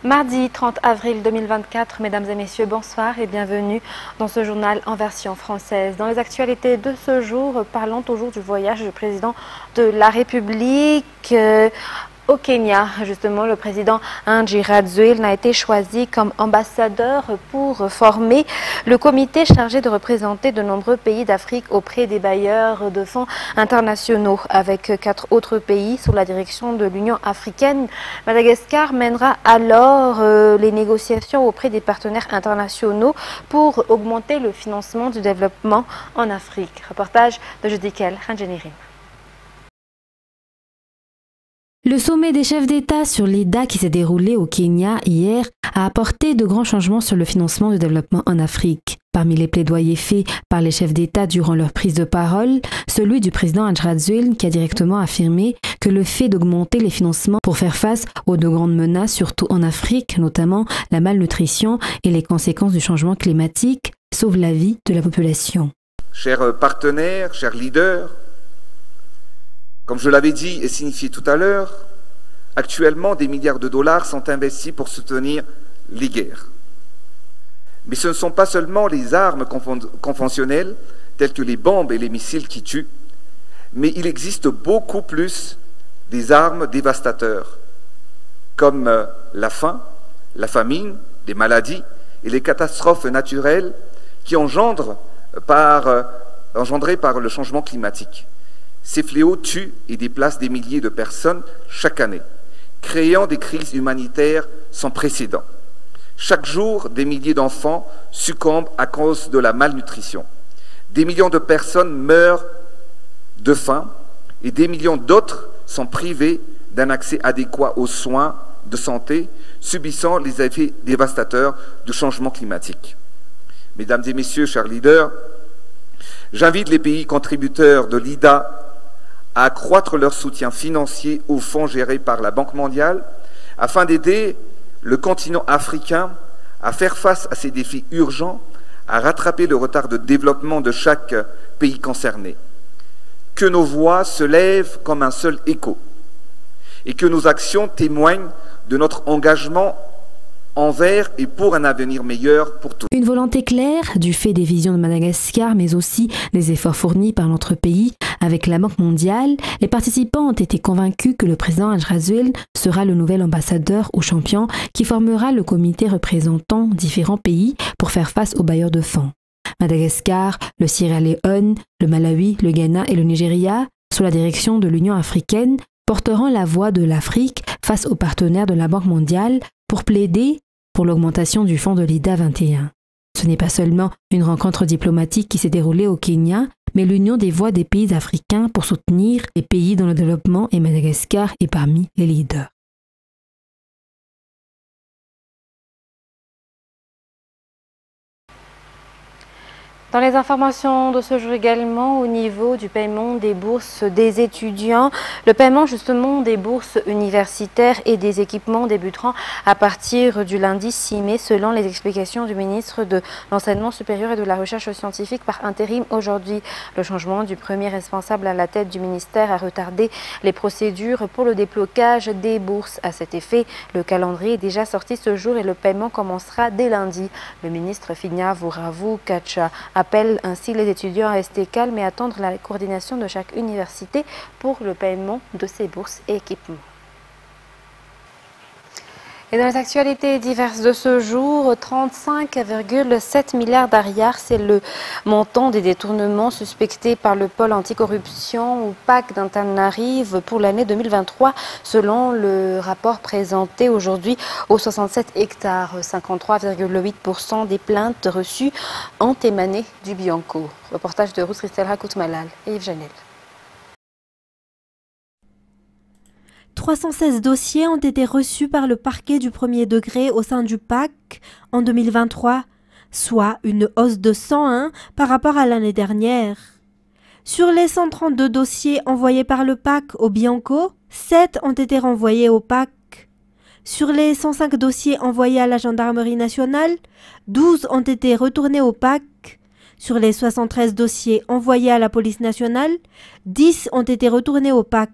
Mardi 30 avril 2024, mesdames et messieurs, bonsoir et bienvenue dans ce journal en version française. Dans les actualités de ce jour, parlons toujours du voyage du président de la République au Kenya. Justement, le président Andry Rajoelina a été choisi comme ambassadeur pour former le comité chargé de représenter de nombreux pays d'Afrique auprès des bailleurs de fonds internationaux. Avec 4 autres pays sous la direction de l'Union africaine, Madagascar mènera alors les négociations auprès des partenaires internationaux pour augmenter le financement du développement en Afrique. Reportage de Judikel Ranjenirim. Le sommet des chefs d'État sur l'IDA qui s'est déroulé au Kenya hier a apporté de grands changements sur le financement du développement en Afrique. Parmi les plaidoyers faits par les chefs d'État durant leur prise de parole, celui du président Andry Rajoelina qui a directement affirmé que le fait d'augmenter les financements pour faire face aux 2 grandes menaces, surtout en Afrique, notamment la malnutrition et les conséquences du changement climatique, sauve la vie de la population. Chers partenaires, chers leaders, comme je l'avais dit et signifié tout à l'heure, actuellement des milliards de dollars sont investis pour soutenir les guerres. Mais ce ne sont pas seulement les armes conventionnelles, telles que les bombes et les missiles qui tuent, mais il existe beaucoup plus des armes dévastateurs, comme la faim, la famine, les maladies et les catastrophes naturelles qui engendrées par le changement climatique. Ces fléaux tuent et déplacent des milliers de personnes chaque année, créant des crises humanitaires sans précédent. Chaque jour, des milliers d'enfants succombent à cause de la malnutrition. Des millions de personnes meurent de faim et des millions d'autres sont privés d'un accès adéquat aux soins de santé, subissant les effets dévastateurs du changement climatique. Mesdames et messieurs, chers leaders, j'invite les pays contributeurs de l'IDA à accroître leur soutien financier aux fonds gérés par la Banque mondiale afin d'aider le continent africain à faire face à ces défis urgents, à rattraper le retard de développement de chaque pays concerné. Que nos voix se lèvent comme un seul écho et que nos actions témoignent de notre engagement envers et pour un avenir meilleur pour tous. Une volonté claire du fait des visions de Madagascar, mais aussi des efforts fournis par notre pays avec la Banque mondiale, les participants ont été convaincus que le président Andry Rajoelina sera le nouvel ambassadeur ou champion qui formera le comité représentant différents pays pour faire face aux bailleurs de fonds. Madagascar, le Sierra Leone, le Malawi, le Ghana et le Nigeria, sous la direction de l'Union africaine, porteront la voix de l'Afrique face aux partenaires de la Banque mondiale pour plaider pour l'augmentation du fonds de l'IDA 21. Ce n'est pas seulement une rencontre diplomatique qui s'est déroulée au Kenya, mais l'union des voix des pays africains pour soutenir les pays dans le développement et Madagascar est parmi les leaders. Dans les informations de ce jour également, au niveau du paiement des bourses des étudiants, le paiement justement des bourses universitaires et des équipements débuteront à partir du lundi 6 mai selon les explications du ministre de l'Enseignement supérieur et de la Recherche scientifique par intérim aujourd'hui. Le changement du premier responsable à la tête du ministère a retardé les procédures pour le déblocage des bourses. À cet effet, le calendrier est déjà sorti ce jour et le paiement commencera dès lundi. Le ministre Finya Vuravu Kacha appelle ainsi les étudiants à rester calmes et attendre la coordination de chaque université pour le paiement de ces bourses et équipements. Et dans les actualités diverses de ce jour, 35,7 milliards d'ariars, c'est le montant des détournements suspectés par le pôle anticorruption ou PAC d'Antananarive pour l'année 2023, selon le rapport présenté aujourd'hui aux 67 hectares. 53,8% des plaintes reçues ont émané du Bianco. Reportage de Ruth Christelle Hakout-Malal et Yves Janel. 316 dossiers ont été reçus par le parquet du premier degré au sein du PAC en 2023, soit une hausse de 101 par rapport à l'année dernière. Sur les 132 dossiers envoyés par le PAC au Bianco, 7 ont été renvoyés au PAC. Sur les 105 dossiers envoyés à la gendarmerie nationale, 12 ont été retournés au PAC. Sur les 73 dossiers envoyés à la police nationale, 10 ont été retournés au PAC.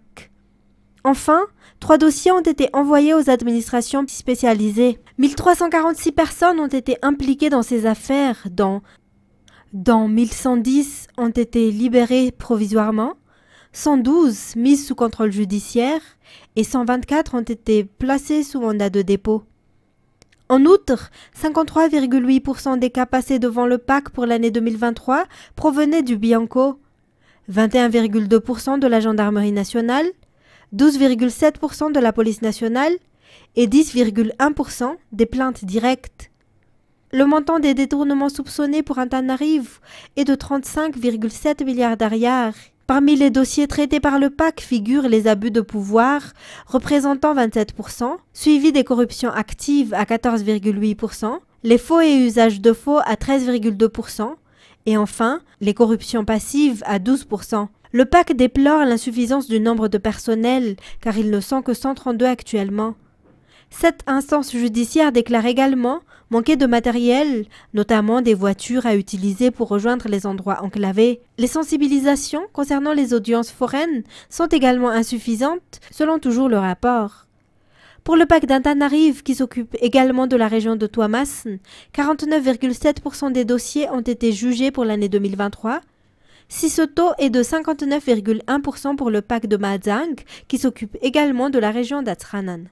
Enfin, 3 dossiers ont été envoyés aux administrations spécialisées. 1346 personnes ont été impliquées dans ces affaires, dont 1110 ont été libérées provisoirement, 112 mises sous contrôle judiciaire et 124 ont été placées sous mandat de dépôt. En outre, 53,8% des cas passés devant le PAC pour l'année 2023 provenaient du Bianco, 21,2% de la gendarmerie nationale, 12,7% de la police nationale et 10,1% des plaintes directes. Le montant des détournements soupçonnés pour Antananarivo est de 35,7 milliards d'ariars. Parmi les dossiers traités par le PAC figurent les abus de pouvoir, représentant 27%, suivis des corruptions actives à 14,8%, les faux et usages de faux à 13,2%, et enfin, les corruptions passives à 12%. Le PAC déplore l'insuffisance du nombre de personnel, car ils ne sont que 132 actuellement. Cette instance judiciaire déclare également manquer de matériel, notamment des voitures à utiliser pour rejoindre les endroits enclavés. Les sensibilisations concernant les audiences foraines sont également insuffisantes, selon toujours le rapport. Pour le PAC d'Antananarivo, qui s'occupe également de la région de Tuamasin, 49,7% des dossiers ont été jugés pour l'année 2023, si ce taux est de 59,1% pour le PAC de Mazang, qui s'occupe également de la région d'Atsranan.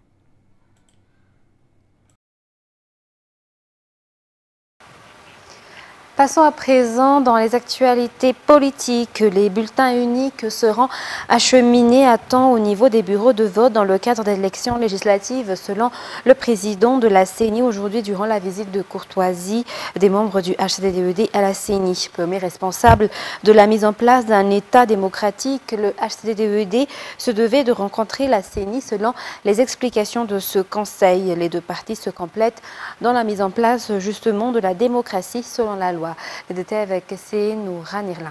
Passons à présent dans les actualités politiques. Les bulletins uniques seront acheminés à temps au niveau des bureaux de vote dans le cadre d'élections législatives, selon le président de la CENI aujourd'hui durant la visite de courtoisie des membres du HCDDED à la CENI. Premier responsable de la mise en place d'un État démocratique, le HCDDED se devait de rencontrer la CENI selon les explications de ce conseil. Les deux parties se complètent dans la mise en place justement de la démocratie selon la loi. Les détails avec Cénou Ranirland.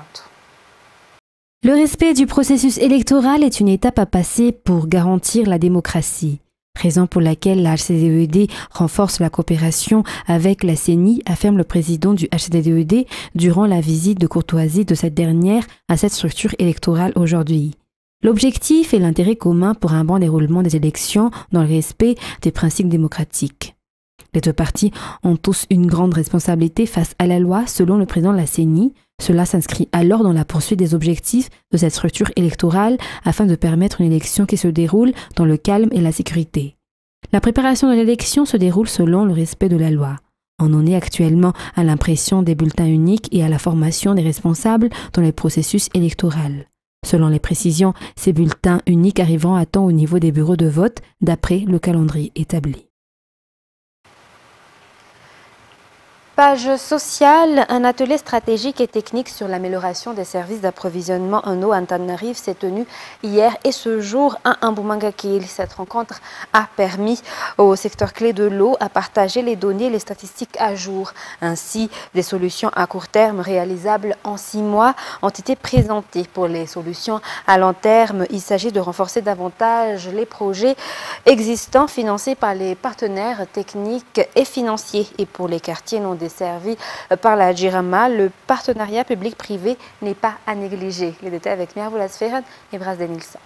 Le respect du processus électoral est une étape à passer pour garantir la démocratie. Raison pour laquelle la HCDED renforce la coopération avec la CENI, affirme le président du HCDED durant la visite de courtoisie de cette dernière à cette structure électorale aujourd'hui. L'objectif est l'intérêt commun pour un bon déroulement des élections dans le respect des principes démocratiques. Les deux parties ont tous une grande responsabilité face à la loi, selon le président de la CENI. Cela s'inscrit alors dans la poursuite des objectifs de cette structure électorale afin de permettre une élection qui se déroule dans le calme et la sécurité. La préparation de l'élection se déroule selon le respect de la loi. On en est actuellement à l'impression des bulletins uniques et à la formation des responsables dans les processus électoraux. Selon les précisions, ces bulletins uniques arriveront à temps au niveau des bureaux de vote d'après le calendrier établi. Page sociale, un atelier stratégique et technique sur l'amélioration des services d'approvisionnement en eau à Antananarivo s'est tenu hier et ce jour à Mbumangakil. Cette rencontre a permis au secteur clé de l'eau à partager les données et les statistiques à jour. Ainsi, des solutions à court terme réalisables en 6 mois ont été présentées. Pour les solutions à long terme, il s'agit de renforcer davantage les projets existants financés par les partenaires techniques et financiers. Et pour les quartiers non desservis par la Jirama, le partenariat public-privé n'est pas à négliger. Les détails avec Mirvoula Sferen et Bras Denilson.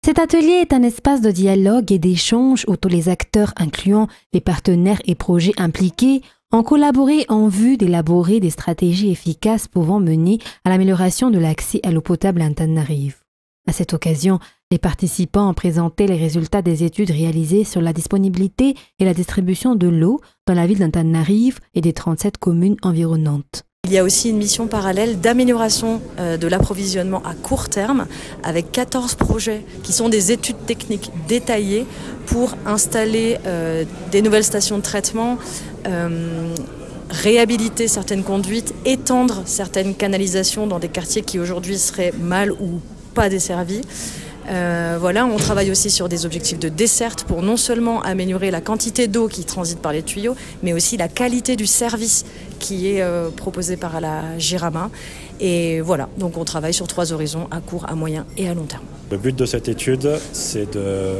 Cet atelier est un espace de dialogue et d'échange où tous les acteurs, incluant les partenaires et projets impliqués, ont collaboré en vue d'élaborer des stratégies efficaces pouvant mener à l'amélioration de l'accès à l'eau potable à Antananarivo. À cette occasion, les participants ont présenté les résultats des études réalisées sur la disponibilité et la distribution de l'eau dans la ville d'Antananarivo et des 37 communes environnantes. Il y a aussi une mission parallèle d'amélioration de l'approvisionnement à court terme avec 14 projets qui sont des études techniques détaillées pour installer des nouvelles stations de traitement, réhabiliter certaines conduites, étendre certaines canalisations dans des quartiers qui aujourd'hui seraient mal ou pas desservis. Voilà, on travaille aussi sur des objectifs de desserte pour non seulement améliorer la quantité d'eau qui transite par les tuyaux, mais aussi la qualité du service qui est proposé par la Jirama. Et voilà, donc on travaille sur 3 horizons, à court, à moyen et à long terme. Le but de cette étude, c'est de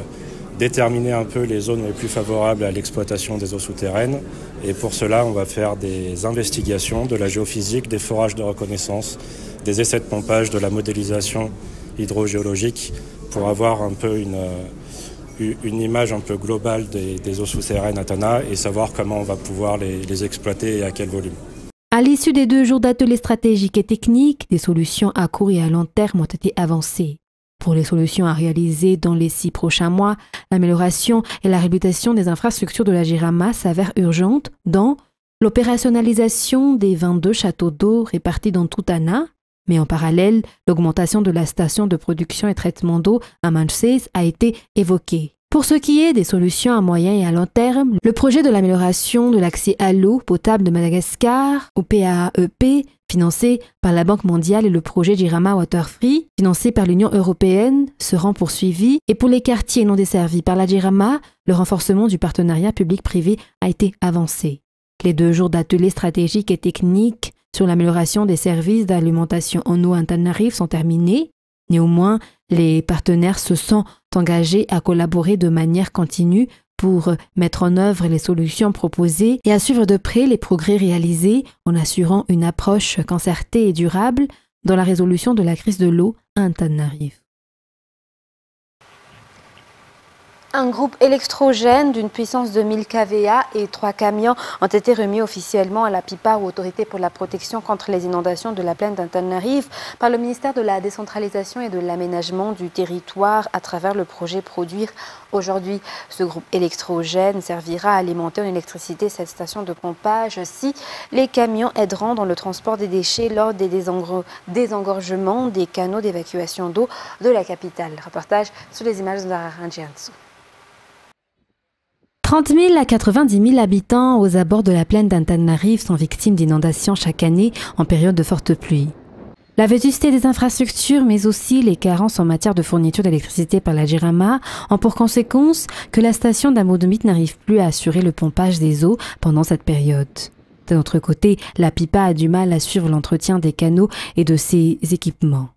déterminer un peu les zones les plus favorables à l'exploitation des eaux souterraines. Et pour cela, on va faire des investigations de la géophysique, des forages de reconnaissance, des essais de pompage, de la modélisation hydrogéologique pour avoir un peu une image un peu globale des eaux souterraines à Tana et savoir comment on va pouvoir les exploiter et à quel volume. À l'issue des 2 jours d'ateliers stratégiques et techniques, des solutions à court et à long terme ont été avancées. Pour les solutions à réaliser dans les 6 prochains mois, l'amélioration et la réhabilitation des infrastructures de la Jirama s'avèrent urgentes dans l'opérationnalisation des 22 châteaux d'eau répartis dans tout Tana, mais en parallèle, l'augmentation de la station de production et traitement d'eau à Manchès a été évoquée. Pour ce qui est des solutions à moyen et à long terme, le projet de l'amélioration de l'accès à l'eau potable de Madagascar, ou PAEP, financé par la Banque mondiale et le projet Jirama Water Free, financé par l'Union européenne, seront poursuivis et pour les quartiers non desservis par la Jirama, le renforcement du partenariat public-privé a été avancé. Les 2 jours d'ateliers stratégiques et techniques sur l'amélioration des services d'alimentation en eau à Antananarivo sont terminés. Néanmoins, les partenaires se sont engagés à collaborer de manière continue pour mettre en œuvre les solutions proposées et à suivre de près les progrès réalisés en assurant une approche concertée et durable dans la résolution de la crise de l'eau à Antananarivo. Un groupe électrogène d'une puissance de 1000 kVA et 3 camions ont été remis officiellement à la PIPA, ou Autorité pour la protection contre les inondations de la plaine d'Antananarivo, par le ministère de la décentralisation et de l'aménagement du territoire à travers le projet Produire aujourd'hui. Ce groupe électrogène servira à alimenter en électricité cette station de pompage si les camions aideront dans le transport des déchets lors des désengorgements des canaux d'évacuation d'eau de la capitale. Reportage sur les images de Lara Rangiansu. 30 000 à 90 000 habitants aux abords de la plaine d'Antananarivo sont victimes d'inondations chaque année en période de forte pluie. La vétusté des infrastructures, mais aussi les carences en matière de fourniture d'électricité par la Jirama ont pour conséquence que la station d'Amodumit n'arrive plus à assurer le pompage des eaux pendant cette période. D'un autre côté, la PIPA a du mal à suivre l'entretien des canaux et de ses équipements.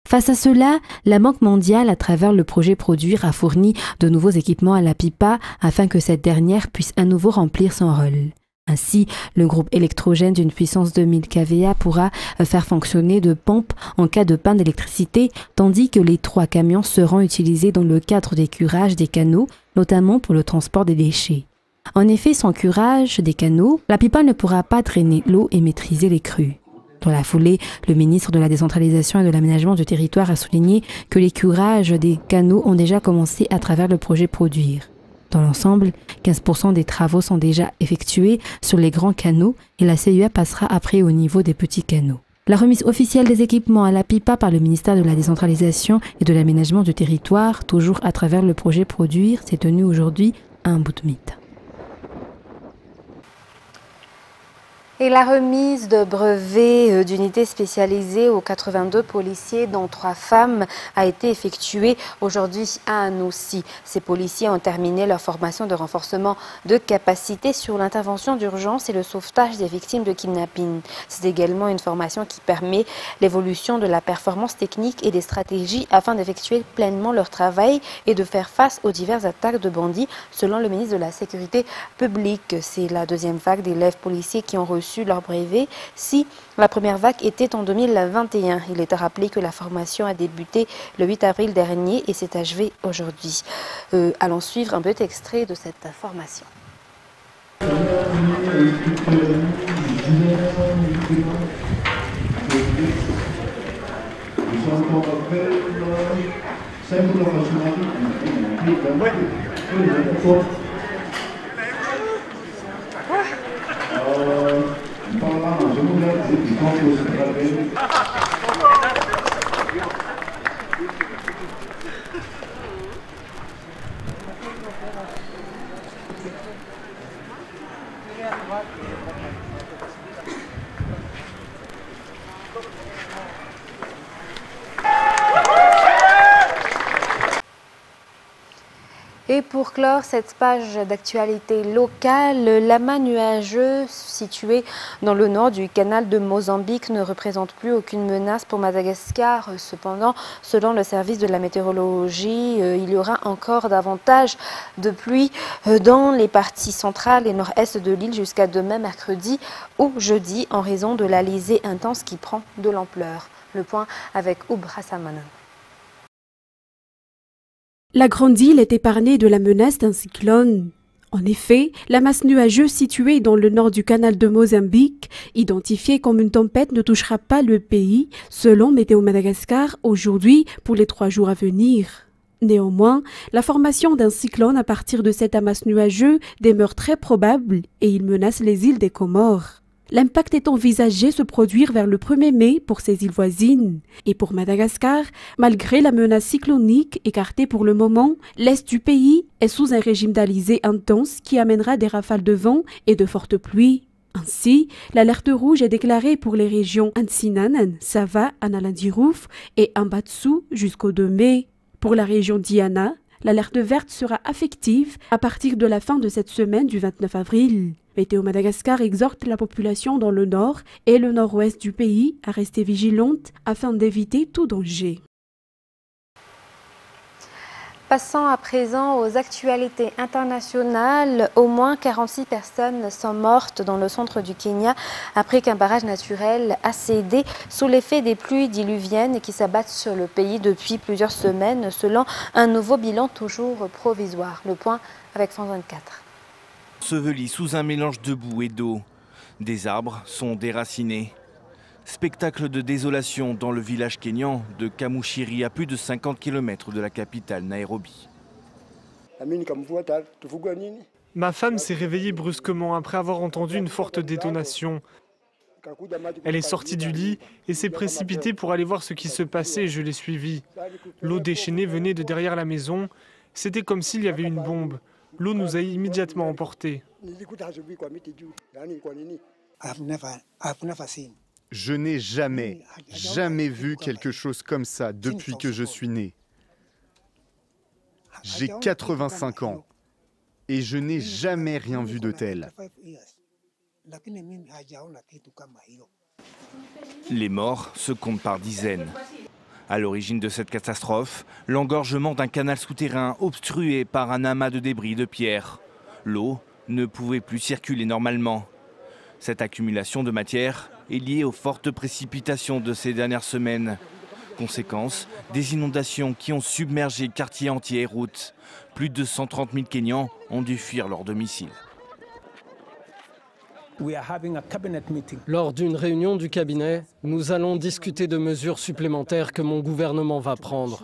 Face à cela, la Banque mondiale, à travers le projet Produire, a fourni de nouveaux équipements à la PIPA afin que cette dernière puisse à nouveau remplir son rôle. Ainsi, le groupe électrogène d'une puissance de 1000 kVA pourra faire fonctionner de pompes en cas de panne d'électricité, tandis que les 3 camions seront utilisés dans le cadre des curages des canaux, notamment pour le transport des déchets. En effet, sans curage des canaux, la PIPA ne pourra pas drainer l'eau et maîtriser les crues. Dans la foulée, le ministre de la décentralisation et de l'aménagement du territoire a souligné que les curages des canaux ont déjà commencé à travers le projet Produire. Dans l'ensemble, 15% des travaux sont déjà effectués sur les grands canaux et la CUA passera après au niveau des petits canaux. La remise officielle des équipements à la PIPA par le ministère de la décentralisation et de l'aménagement du territoire, toujours à travers le projet Produire, s'est tenue aujourd'hui à Amboudmit. Et la remise de brevets d'unités spécialisées aux 82 policiers, dont 3 femmes, a été effectuée aujourd'hui à Anoussi. Ces policiers ont terminé leur formation de renforcement de capacité sur l'intervention d'urgence et le sauvetage des victimes de kidnapping. C'est également une formation qui permet l'évolution de la performance technique et des stratégies afin d'effectuer pleinement leur travail et de faire face aux diverses attaques de bandits, selon le ministre de la Sécurité publique. C'est la 2e vague d'élèves policiers qui ont reçu leur brevet si la première vague était en 2021. Il est à rappeler que la formation a débuté le 8 avril dernier et s'est achevée aujourd'hui. Allons suivre un petit extrait de cette formation. Et pour clore cette page d'actualité locale, l'amas nuageux situé dans le nord du canal de Mozambique ne représente plus aucune menace pour Madagascar. Cependant, selon le service de la météorologie, il y aura encore davantage de pluie dans les parties centrales et nord-est de l'île jusqu'à demain mercredi ou jeudi en raison de l'alizé intense qui prend de l'ampleur. Le point avec Oub Hassaman. La grande île est épargnée de la menace d'un cyclone. En effet, la masse nuageuse située dans le nord du canal de Mozambique, identifiée comme une tempête, ne touchera pas le pays, selon Météo Madagascar, aujourd'hui pour les 3 jours à venir. Néanmoins, la formation d'un cyclone à partir de cet amas nuageux demeure très probable et il menace les îles des Comores. L'impact est envisagé se produire vers le 1er mai pour ces îles voisines. Et pour Madagascar, malgré la menace cyclonique écartée pour le moment, l'est du pays est sous un régime d'alizé intense qui amènera des rafales de vent et de fortes pluies. Ainsi, l'alerte rouge est déclarée pour les régions Antsinanan, Sava, Analindirouf et Ambatsu jusqu'au 2 mai. Pour la région Diana, l'alerte verte sera affective à partir de la fin de cette semaine du 29 avril. Météo Madagascar exhorte la population dans le nord et le nord-ouest du pays à rester vigilante afin d'éviter tout danger. Passons à présent aux actualités internationales. Au moins 46 personnes sont mortes dans le centre du Kenya après qu'un barrage naturel a cédé sous l'effet des pluies diluviennes qui s'abattent sur le pays depuis plusieurs semaines, selon un nouveau bilan toujours provisoire. Le point avec France 24. Enseveli sous un mélange de boue et d'eau, des arbres sont déracinés. Spectacle de désolation dans le village kényan de Kamushiri, à plus de 50 km de la capitale Nairobi. Ma femme s'est réveillée brusquement après avoir entendu une forte détonation. Elle est sortie du lit et s'est précipitée pour aller voir ce qui se passait et je l'ai suivie. L'eau déchaînée venait de derrière la maison. C'était comme s'il y avait une bombe. L'eau nous a immédiatement emportés. Je n'ai jamais vu quelque chose comme ça depuis que je suis né. J'ai 85 ans et je n'ai jamais rien vu de tel. Les morts se comptent par dizaines. À l'origine de cette catastrophe, l'engorgement d'un canal souterrain obstrué par un amas de débris de pierre. L'eau ne pouvait plus circuler normalement. Cette accumulation de matière est liée aux fortes précipitations de ces dernières semaines. Conséquence, des inondations qui ont submergé quartiers entiers et routes. Plus de 130 000 Kenyans ont dû fuir leur domicile. Lors d'une réunion du cabinet, nous allons discuter de mesures supplémentaires que mon gouvernement va prendre.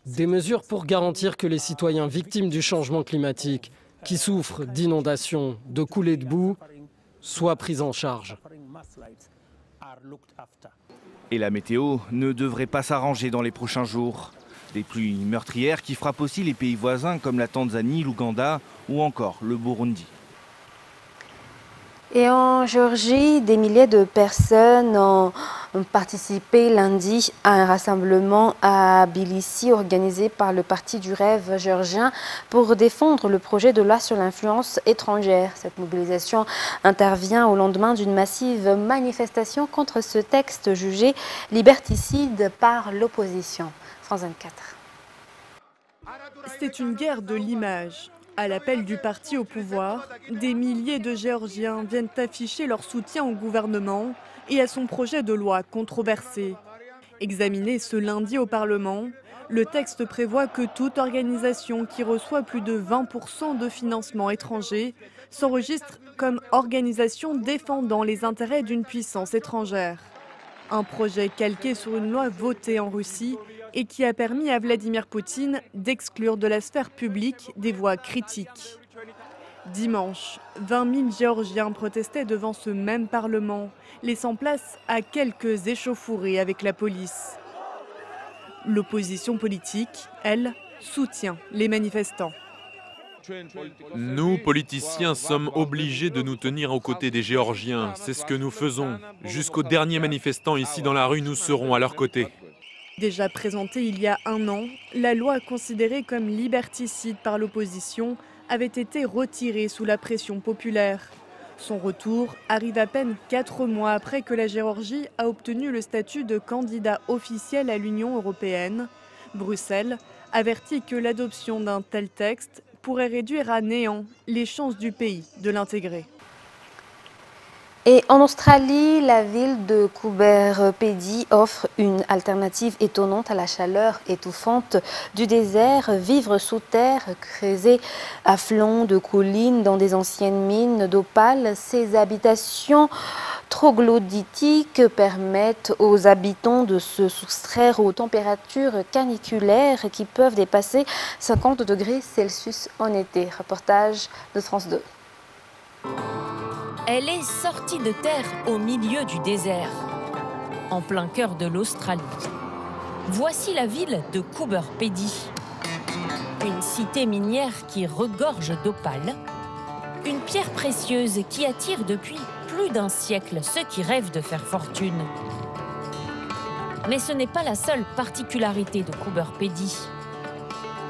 Des mesures pour garantir que les citoyens victimes du changement climatique, qui souffrent d'inondations, de coulées de boue, soient pris en charge. Et la météo ne devrait pas s'arranger dans les prochains jours. Des pluies meurtrières qui frappent aussi les pays voisins comme la Tanzanie, l'Ouganda ou encore le Burundi. Et en Géorgie, des milliers de personnes ont participé lundi à un rassemblement à Tbilissi organisé par le Parti du rêve géorgien pour défendre le projet de loi sur l'influence étrangère. Cette mobilisation intervient au lendemain d'une massive manifestation contre ce texte jugé liberticide par l'opposition. France 24. C'est une guerre de l'image. À l'appel du parti au pouvoir, des milliers de Géorgiens viennent afficher leur soutien au gouvernement et à son projet de loi controversé. Examiné ce lundi au Parlement, le texte prévoit que toute organisation qui reçoit plus de 20% de financement étranger s'enregistre comme organisation défendant les intérêts d'une puissance étrangère. Un projet calqué sur une loi votée en Russie et qui a permis à Vladimir Poutine d'exclure de la sphère publique des voix critiques. Dimanche, 20 000 Géorgiens protestaient devant ce même Parlement, laissant place à quelques échauffourées avec la police. L'opposition politique, elle, soutient les manifestants. Nous, politiciens, sommes obligés de nous tenir aux côtés des Géorgiens. C'est ce que nous faisons. Jusqu'aux derniers manifestants ici dans la rue, nous serons à leur côté. Déjà présentée il y a un an, la loi considérée comme liberticide par l'opposition avait été retirée sous la pression populaire. Son retour arrive à peine 4 mois après que la Géorgie a obtenu le statut de candidat officiel à l'Union européenne. Bruxelles avertit que l'adoption d'un tel texte pourrait réduire à néant les chances du pays de l'intégrer. Et en Australie, la ville de Coober Pedy offre une alternative étonnante à la chaleur étouffante du désert. Vivre sous terre, creusé à flanc de collines dans des anciennes mines d'opale, ces habitations troglodytiques permettent aux habitants de se soustraire aux températures caniculaires qui peuvent dépasser 50 degrés Celsius en été. Reportage de France 2. Elle est sortie de terre au milieu du désert, en plein cœur de l'Australie. Voici la ville de Coober Pedy, une cité minière qui regorge d'opale, une pierre précieuse qui attire depuis plus d'un siècle ceux qui rêvent de faire fortune. Mais ce n'est pas la seule particularité de Coober Pedy.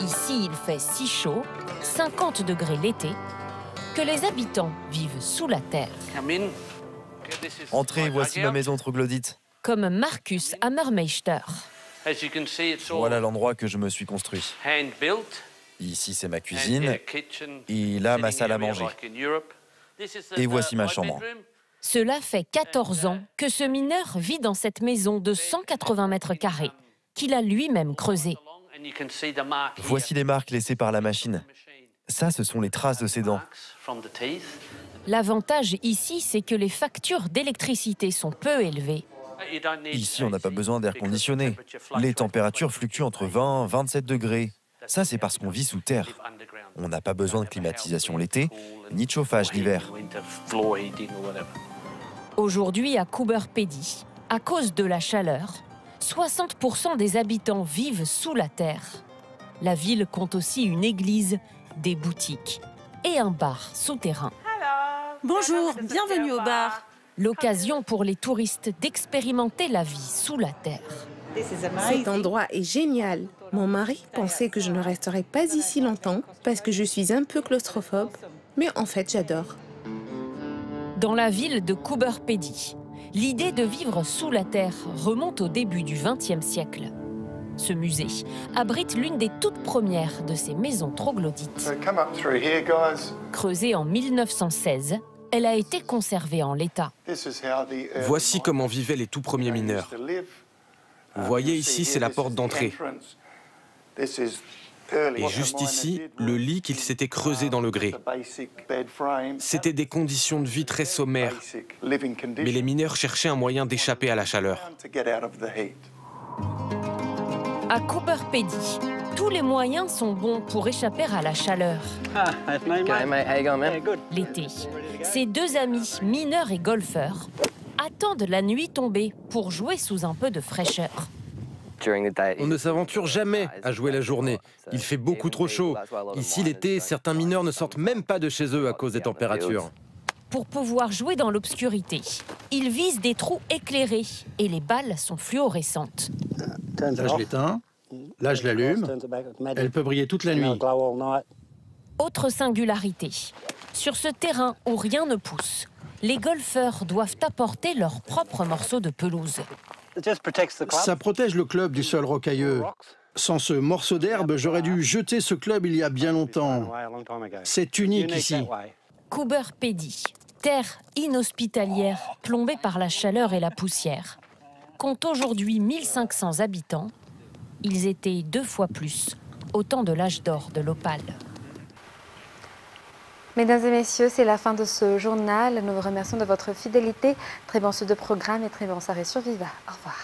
Ici, il fait si chaud, 50 degrés l'été, que les habitants vivent sous la terre. Entrez, voici ma maison troglodyte. Comme Marcus Hammermeister. Voilà l'endroit que je me suis construit. Ici, c'est ma cuisine, et là, ma salle à manger. Et voici ma chambre. Cela fait 14 ans que ce mineur vit dans cette maison de 180 mètres carrés, qu'il a lui-même creusée. Voici les marques laissées par la machine. Ça, ce sont les traces de ses dents. L'avantage ici, c'est que les factures d'électricité sont peu élevées. Ici, on n'a pas besoin d'air conditionné. Les températures fluctuent entre 20 et 27 degrés. Ça, c'est parce qu'on vit sous terre. On n'a pas besoin de climatisation l'été, ni de chauffage l'hiver. Aujourd'hui, à Coober Pedy, à cause de la chaleur, 60% des habitants vivent sous la terre. La ville compte aussi une église, des boutiques et un bar souterrain. Bonjour, bienvenue au bar. L'occasion pour les touristes d'expérimenter la vie sous la terre. Cet endroit est génial. Mon mari pensait que je ne resterais pas ici longtemps parce que je suis un peu claustrophobe, mais en fait j'adore. Dans la ville de Coober Pedy, l'idée de vivre sous la terre remonte au début du XXe siècle. Ce musée abrite l'une des toutes premières de ces maisons troglodytes. Creusée en 1916, elle a été conservée en l'état. Voici comment vivaient les tout premiers mineurs. Vous voyez ici, c'est la porte d'entrée. Et juste ici, le lit qu'ils s'étaient creusé dans le grès. C'était des conditions de vie très sommaires, mais les mineurs cherchaient un moyen d'échapper à la chaleur. À Coober Pedy, tous les moyens sont bons pour échapper à la chaleur. L'été, ces deux amis, mineurs et golfeurs, attendent la nuit tombée pour jouer sous un peu de fraîcheur. On ne s'aventure jamais à jouer la journée. Il fait beaucoup trop chaud. Ici, l'été, certains mineurs ne sortent même pas de chez eux à cause des températures. Pour pouvoir jouer dans l'obscurité, ils visent des trous éclairés et les balles sont fluorescentes. Là, je l'éteins. Là, je l'allume. Elle peut briller toute la nuit. Autre singularité. Sur ce terrain où rien ne pousse, les golfeurs doivent apporter leur propre morceau de pelouse. Ça protège le club du sol rocailleux. Sans ce morceau d'herbe, j'aurais dû jeter ce club il y a bien longtemps. C'est unique ici. Coober Pedy, terre inhospitalière plombée par la chaleur et la poussière, compte aujourd'hui 1500 habitants. Ils étaient 2 fois plus au temps de l'âge d'or de l'opale. Mesdames et messieurs, c'est la fin de ce journal. Nous vous remercions de votre fidélité. Très bon suite de programme et très bonne soirée sur Viva. Au revoir.